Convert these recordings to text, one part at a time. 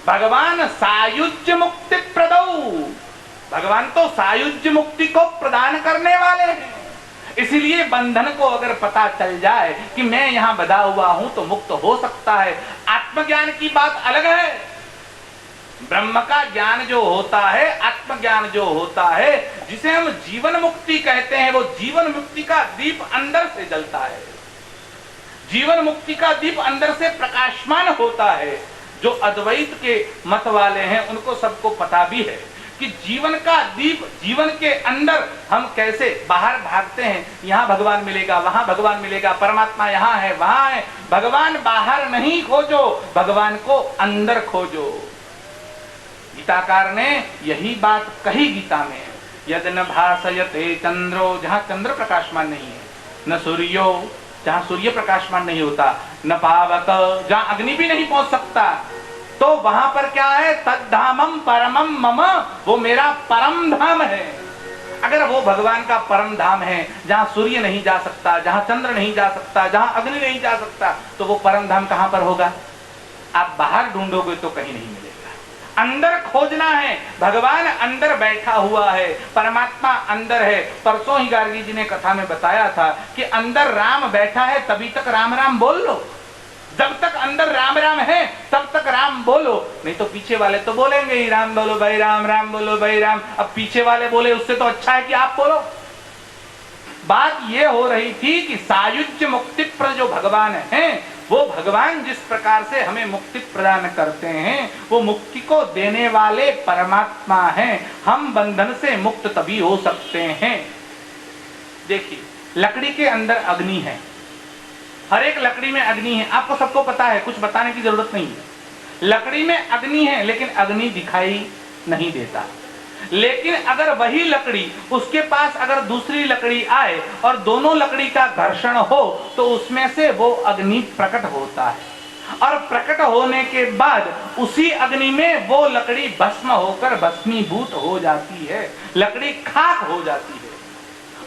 भगवान सायुज्य मुक्ति प्रदौ, भगवान तो सायुज्य मुक्ति को प्रदान करने वाले हैं। इसलिए बंधन को अगर पता चल जाए कि मैं यहां बंधा हुआ हूं तो मुक्त हो सकता है। आत्मज्ञान की बात अलग है। ब्रह्म का ज्ञान जो होता है, आत्मज्ञान जो होता है, जिसे हम जीवन मुक्ति कहते हैं, वो जीवन मुक्ति का दीप अंदर से जलता है। जीवन मुक्ति का दीप अंदर से प्रकाशमान होता है। जो अद्वैत के मत वाले हैं उनको सबको पता भी है कि जीवन का दीप, जीवन के अंदर हम कैसे बाहर भागते हैं, यहाँ भगवान मिलेगा, वहां भगवान मिलेगा, परमात्मा यहाँ है, वहां है। भगवान बाहर नहीं खोजो, भगवान को अंदर खोजो। गीताकार ने यही बात कही गीता में, यद न भासयते चंद्रो, जहां चंद्र प्रकाशमान नहीं है, न सूर्यो, जहां सूर्य प्रकाशमान नहीं होता, न पावक, जहां अग्नि भी नहीं पहुंच सकता, तो वहां पर क्या है, तद्धामम परमम मम, वो मेरा परम धाम है। अगर वो भगवान का परम धाम है, जहां सूर्य नहीं जा सकता, जहां चंद्र नहीं जा सकता, जहां अग्नि नहीं जा सकता, तो वो परम धाम कहां पर होगा? आप बाहर ढूंढोगे तो कहीं नहीं मिलेगा। अंदर खोजना है। भगवान अंदर बैठा हुआ है, परमात्मा अंदर है। परसों ही गार्गी जी ने कथा में बताया था कि अंदर राम बैठा है, तभी तक राम राम बोल लो। जब तक अंदर राम राम है तब तक राम बोलो, नहीं तो पीछे वाले तो बोलेंगे ही, राम बोलो भाई राम, राम बोलो भाई राम। अब पीछे वाले बोले उससे तो अच्छा है कि आप बोलो। बात ये हो रही थी कि सायुज्य मुक्ति पर जो भगवान हैं, वो भगवान जिस प्रकार से हमें मुक्ति प्रदान करते हैं, वो मुक्ति को देने वाले परमात्मा हैं। हम बंधन से मुक्त तभी हो सकते हैं। देखिए, लकड़ी के अंदर अग्नि है, हर एक लकड़ी में अग्नि है, आपको सबको पता है, कुछ बताने की जरूरत नहीं है। लकड़ी में अग्नि है, लेकिन अग्नि दिखाई नहीं देता। लेकिन अगर वही लकड़ी, उसके पास अगर दूसरी लकड़ी आए और दोनों लकड़ी का घर्षण हो, तो उसमें से वो अग्नि प्रकट होता है। और प्रकट होने के बाद उसी अग्नि में वो लकड़ी भस्म होकर भस्मीभूत हो जाती है, लकड़ी खाक हो जाती है।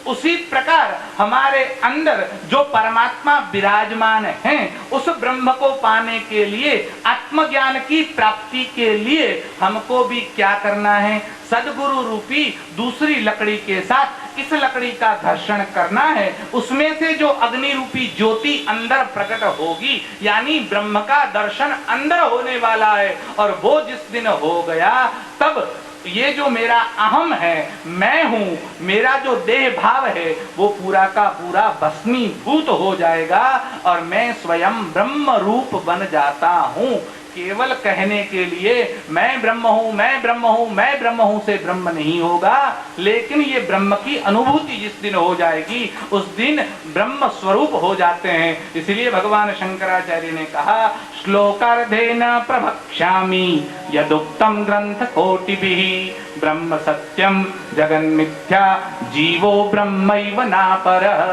उसी प्रकार हमारे अंदर जो परमात्मा विराजमान हैं, उस ब्रह्म को पाने के लिए, आत्मज्ञान की प्राप्ति के लिए हमको भी क्या करना है? सद्गुरु रूपी दूसरी लकड़ी के साथ इस लकड़ी का घर्षण करना है। उसमें से जो अग्नि रूपी ज्योति अंदर प्रकट होगी, यानी ब्रह्म का दर्शन अंदर होने वाला है। और वो जिस दिन हो गया, तब ये जो मेरा अहम है, मैं हूं, मेरा जो देह भाव है, वो पूरा का पूरा भस्मीभूत हो जाएगा और मैं स्वयं ब्रह्म रूप बन जाता हूं। केवल कहने के लिए मैं ब्रह्म हूं, मैं ब्रह्म हूं, मैं ब्रह्म हूं से ब्रह्म नहीं होगा, लेकिन ये ब्रह्म की अनुभूति जिस दिन हो जाएगी, उस दिन ब्रह्म स्वरूप हो जाते हैं। इसलिए भगवान शंकराचार्य ने कहा, श्लोकार्धेन प्रवक्ष्यामि यदुक्तम ग्रंथ कोटिभिः ब्रह्म सत्यम जगन्मिथ्या जीवो ब्रह्मैव नापरः।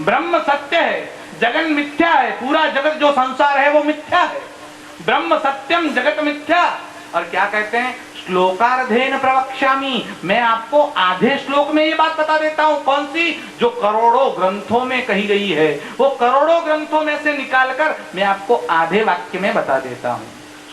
ब्रह्म सत्य है, जगत मिथ्या है। पूरा जगत जो संसार है वो मिथ्या है। ब्रह्म सत्यम जगत मिथ्या। और क्या कहते हैं? श्लोकार्धेन प्रवक्ष्यामि, मैं आपको आधे श्लोक में ये बात बता देता हूं। कौन सी? जो करोड़ों ग्रंथों में कही गई है, वो करोड़ों ग्रंथों में से निकालकर मैं आपको आधे वाक्य में बता देता हूं।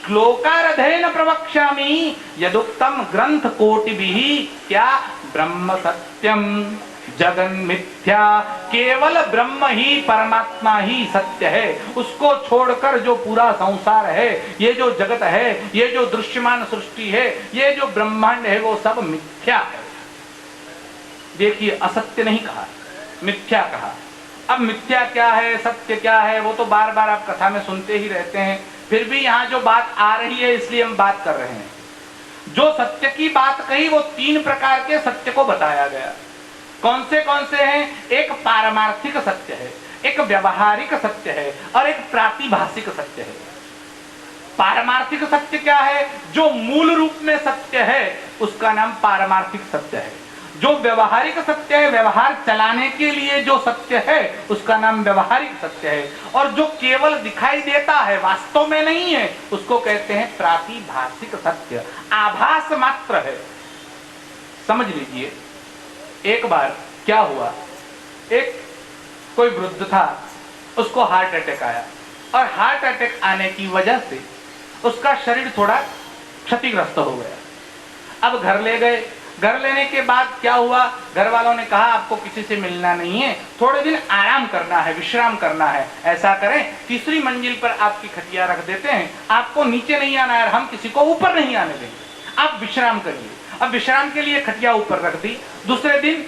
श्लोकार्धेन प्रवक्ष्यामि यदुक्तम ग्रंथ कोटिभिः, क्या? ब्रह्म सत्यम जगन मिथ्या, केवल ब्रह्म ही, परमात्मा ही सत्य है। उसको छोड़कर जो पूरा संसार है, ये जो जगत है, ये जो दृश्यमान सृष्टि है, ये जो ब्रह्मांड है, वो सब मिथ्या है। देखिए, असत्य नहीं कहा, मिथ्या कहा। अब मिथ्या क्या है, सत्य क्या है, वो तो बार बार आप कथा में सुनते ही रहते हैं। फिर भी यहाँ जो बात आ रही है, इसलिए हम बात कर रहे हैं। जो सत्य की बात कही, वो 3 प्रकार के सत्य को बताया गया। कौन से हैं? एक पारमार्थिक सत्य है, एक व्यवहारिक सत्य है और एक प्रातिभाषिक सत्य है। पारमार्थिक सत्य क्या है? जो मूल रूप में सत्य है, उसका नाम पारमार्थिक सत्य है। जो व्यवहारिक सत्य है, व्यवहार चलाने के लिए जो सत्य है उसका नाम व्यवहारिक सत्य है, और जो केवल दिखाई देता है वास्तव में नहीं है उसको कहते हैं प्रातिभाषिक सत्य, आभास मात्र है। समझ लीजिए, एक बार क्या हुआ, एक कोई वृद्ध था, उसको हार्ट अटैक आया, और हार्ट अटैक आने की वजह से उसका शरीर थोड़ा क्षतिग्रस्त हो गया। अब घर ले गए, घर लेने के बाद क्या हुआ, घर वालों ने कहा आपको किसी से मिलना नहीं है, थोड़े दिन आराम करना है, विश्राम करना है। ऐसा करें, तीसरी मंजिल पर आपकी खटिया रख देते हैं, आपको नीचे नहीं आना है, हम किसी को ऊपर नहीं आने देंगे, आप विश्राम करिए। अब विश्राम के लिए खटिया ऊपर रख दी। दूसरे दिन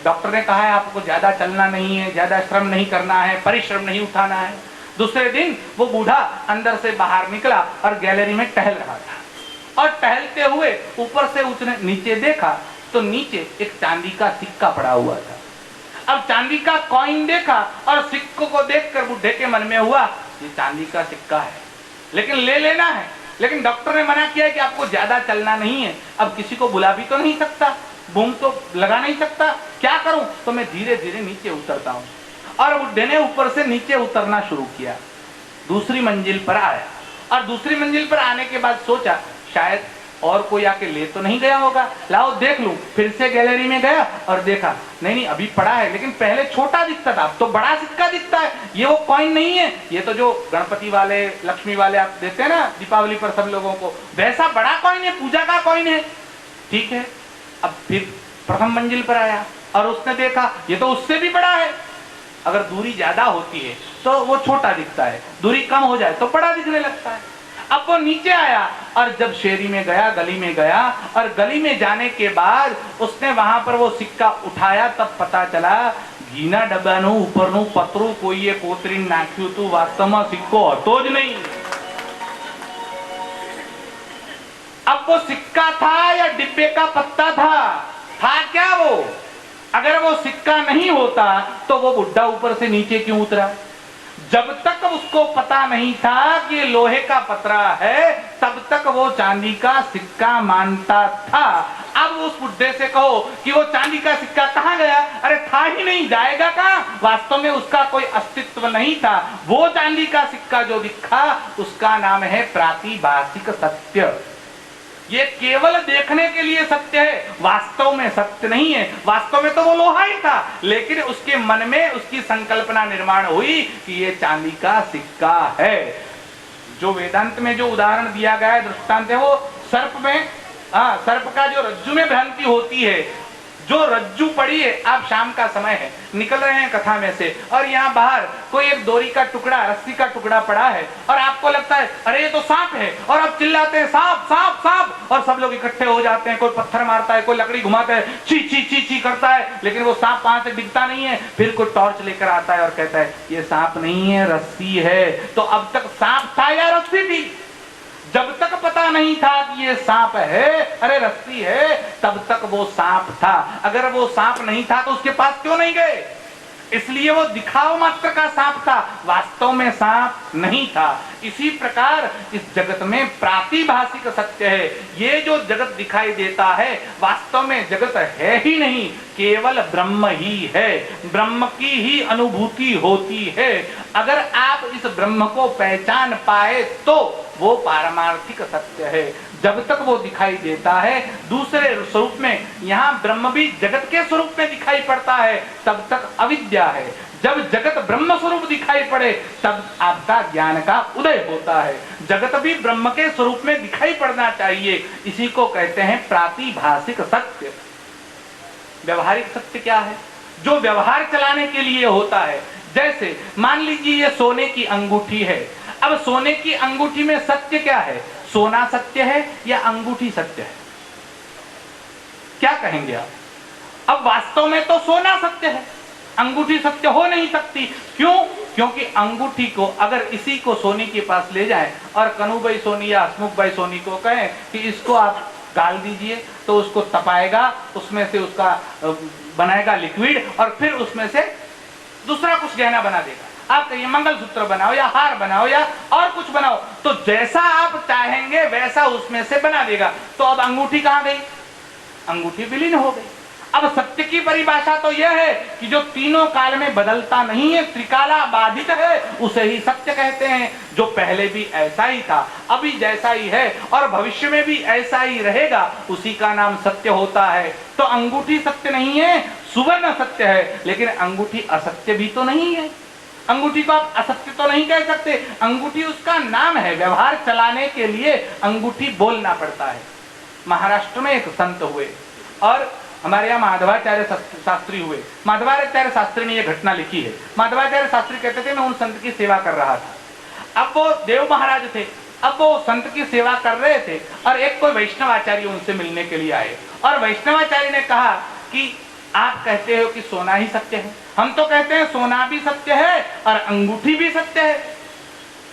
डॉक्टर ने कहा है आपको ज्यादा चलना नहीं है, ज्यादा श्रम नहीं करना है, परिश्रम नहीं उठाना है। दूसरे दिन वो बूढ़ा अंदर से बाहर निकला और गैलरी में टहल रहा था, और टहलते हुए ऊपर से उसने नीचे देखा तो नीचे एक चांदी का सिक्का पड़ा हुआ था। अब चांदी का कॉइन देखा और सिक्कों को देखकर बूढ़े के मन में हुआ ये चांदी का सिक्का है, लेकिन ले लेना है, लेकिन डॉक्टर ने मना किया कि आपको ज्यादा चलना नहीं है। अब किसी को बुला भी तो नहीं सकता, बूम तो लगा नहीं सकता, क्या करूं? तो मैं धीरे धीरे नीचे उतरता हूं। और बुढ़े ने ऊपर से नीचे उतरना शुरू किया, दूसरी मंजिल पर आया, और दूसरी मंजिल पर आने के बाद सोचा शायद और कोई आके ले तो नहीं गया होगा, लाओ देख लूं। फिर से गैलरी में गया और देखा नहीं अभी पड़ा है, लेकिन पहले छोटा दिखता था, अब तो बड़ा सिक्का दिखता है। ये वो कॉइन नहीं है, ये तो जो गणपति वाले, लक्ष्मी वाले आप देते हैं ना दीपावली पर सब लोगों को, वैसा बड़ा कॉइन है, पूजा का कॉइन है। ठीक है, अब फिर प्रथम मंजिल पर आया और उसने देखा ये तो उससे भी बड़ा है। अगर दूरी ज्यादा होती है तो वो छोटा दिखता है, दूरी कम हो जाए तो बड़ा दिखने लगता है। अब वो नीचे आया और जब शेरी में गया, गली में गया, और गली में जाने के बाद उसने वहां पर वो सिक्का उठाया, तब पता चला घीना डब्बानु ऊपरनु पतरू कोई ये कोतरीन नाख्यू तू वास्तव में सिक्को हतो ज नहीं। अब वो सिक्का था या डिब्बे का पत्ता था क्या वो? अगर वो सिक्का नहीं होता तो वो बुड्ढा ऊपर से नीचे क्यों उतरा? जब तक उसको पता नहीं था कि ये लोहे का पतरा है, तब तक वो चांदी का सिक्का मानता था। अब उस बुड्ढे से कहो कि वो चांदी का सिक्का कहां गया, अरे था ही नहीं, जाएगा कहां? वास्तव में उसका कोई अस्तित्व नहीं था। वो चांदी का सिक्का जो दिखा उसका नाम है प्रातिभाषिक सत्य। ये केवल देखने के लिए सत्य है, वास्तव में सत्य नहीं है। वास्तव में तो वो लोहा ही था, लेकिन उसके मन में उसकी संकल्पना निर्माण हुई कि ये चांदी का सिक्का है। जो वेदांत में जो उदाहरण दिया गया है, दृष्टांत है, वो सर्प में, सर्प का जो रज्जु में भ्रांति होती है, जो रज्जू पड़ी है, आप शाम का समय है, निकल रहे हैं कथा में से, और यहाँ बाहर कोई एक डोरी का टुकड़ा, रस्सी का टुकड़ा पड़ा है, और आपको लगता है अरे ये तो सांप है, और आप चिल्लाते हैं सांप सांप सांप, और सब लोग इकट्ठे हो जाते हैं, कोई पत्थर मारता है, कोई लकड़ी घुमाता है, ची ची ची ची करता है, लेकिन वो सांप वहां से दिखता नहीं है। फिर कोई टॉर्च लेकर आता है और कहता है ये सांप नहीं है, रस्सी है। तो अब तक सांप था या रस्सी थी? जब तक पता नहीं था कि ये सांप है, अरे रस्सी है, तब तक वो सांप था। अगर वो सांप नहीं था तो उसके पास क्यों नहीं गए? इसलिए वो दिखाव मात्र का सांप था, वास्तव में सांप नहीं था। इसी प्रकार इस जगत में प्रातिभाषिक सत्य है। ये जो जगत दिखाई देता है वास्तव में जगत है ही नहीं, केवल ब्रह्म ही है, ब्रह्म की ही अनुभूति होती है। अगर आप इस ब्रह्म को पहचान पाए तो वो पारमार्थिक सत्य है। जब तक वो दिखाई देता है दूसरे स्वरूप में, यहाँ ब्रह्म भी जगत के स्वरूप में दिखाई पड़ता है, तब तक अविद्या है। जब जगत ब्रह्म स्वरूप दिखाई पड़े तब आपका ज्ञान का उदय होता है। जगत भी ब्रह्म के स्वरूप में दिखाई पड़ना चाहिए, इसी को कहते हैं प्रातिभाषिक सत्य। व्यवहारिक सत्य क्या है? जो व्यवहार चलाने के लिए होता है। जैसे मान लीजिए ये सोने की अंगूठी है, अब सोने की अंगूठी में सत्य क्या है? सोना सत्य है या अंगूठी सत्य है? क्या कहेंगे आप? अब वास्तव में तो सोना सत्य है, अंगूठी सत्य हो नहीं सकती। क्यों? क्योंकि अंगूठी को अगर इसी को सोनी के पास ले जाए और कन्हू भाई सोनी या हसमुख भाई सोनी को कहें कि इसको आप गाल दीजिए, तो उसको तपाएगा, उसमें से उसका बनाएगा लिक्विड, और फिर उसमें से दूसरा कुछ गहना बना देगा। आप कहिए मंगलसूत्र बनाओ या हार बनाओ या और कुछ बनाओ, तो जैसा आप चाहेंगे वैसा उसमें से बना देगा। तो अब अंगूठी कहां गई? अंगूठी विलीन हो गई। अब सत्य की परिभाषा तो यह है कि जो तीनों काल में बदलता नहीं है, त्रिकाला बाधित है, उसे ही सत्य कहते हैं। जो पहले भी ऐसा ही था, अभी जैसा ही है और भविष्य में भी ऐसा ही रहेगा, उसी का नाम सत्य होता है। तो अंगूठी सत्य नहीं है, सुवर्ण सत्य है, लेकिन अंगूठी असत्य भी तो नहीं है। अंगूठी को आप असत्य तो नहीं कह सकते, अंगूठी उसका नाम है। व्यवहार चलाने के लिए अंगूठी बोलना पड़ता है। महाराष्ट्र में एक संत हुए और हमारे यहाँ माधवाचार्य शास्त्री हुए। माधवाचार्य शास्त्री ने यह घटना लिखी है। माधवाचार्य शास्त्री कहते थे, मैं उन संत की सेवा कर रहा था। अब वो देव महाराज थे, अब वो संत की सेवा कर रहे थे और एक कोई वैष्णवाचार्य उनसे मिलने के लिए आए और वैष्णवाचार्य ने कहा कि आप कहते हो कि सोना ही सत्य है, हम तो कहते हैं सोना भी सत्य है और अंगूठी भी सत्य है।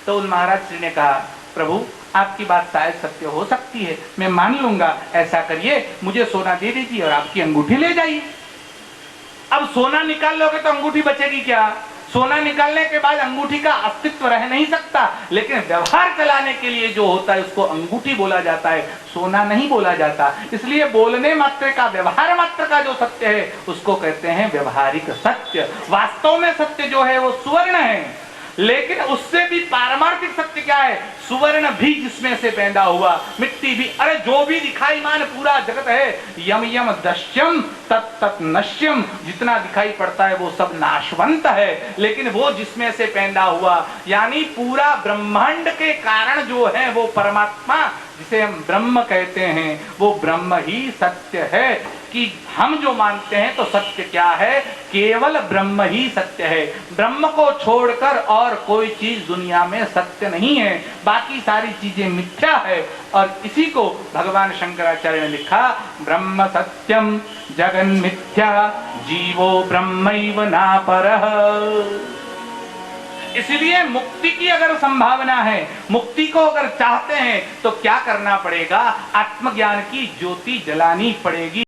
तो उन महाराज श्री ने कहा, प्रभु आपकी बात शायद सत्य हो सकती है, मैं मान लूंगा। ऐसा करिए, मुझे सोना दे दीजिए और आपकी अंगूठी ले जाइए। अब सोना निकाल लोगे तो अंगूठी बचेगी क्या? सोना निकालने के बाद अंगूठी का अस्तित्व रह नहीं सकता, लेकिन व्यवहार चलाने के लिए जो होता है उसको अंगूठी बोला जाता है, सोना नहीं बोला जाता। इसलिए बोलने मात्र का, व्यवहार मात्र का जो सत्य है उसको कहते हैं व्यवहारिक सत्य। वास्तव में सत्य जो है वो सुवर्ण है, लेकिन उससे भी पारमार्थिक सत्य क्या है? सुवर्ण भी जिसमें से पैदा हुआ, मिट्टी भी, अरे जो भी दिखाई मान पूरा जगत है, यम यम दश्यम तत् तत् नश्यम, जितना दिखाई पड़ता है वो सब नाशवंत है, लेकिन वो जिसमें से पैदा हुआ, यानी पूरा ब्रह्मांड के कारण जो है वो परमात्मा, जिसे हम ब्रह्म कहते हैं, वो ब्रह्म ही सत्य है। कि हम जो मानते हैं तो सत्य क्या है? केवल ब्रह्म ही सत्य है। ब्रह्म को छोड़कर और कोई चीज दुनिया में सत्य नहीं है, बाकी सारी चीजें मिथ्या है। और इसी को भगवान शंकराचार्य ने लिखा, ब्रह्म सत्यम जगन मिथ्या जीवो ब्रह्मैव नापरः। इसलिए मुक्ति की अगर संभावना है, मुक्ति को अगर चाहते हैं तो क्या करना पड़ेगा? आत्मज्ञान की ज्योति जलानी पड़ेगी।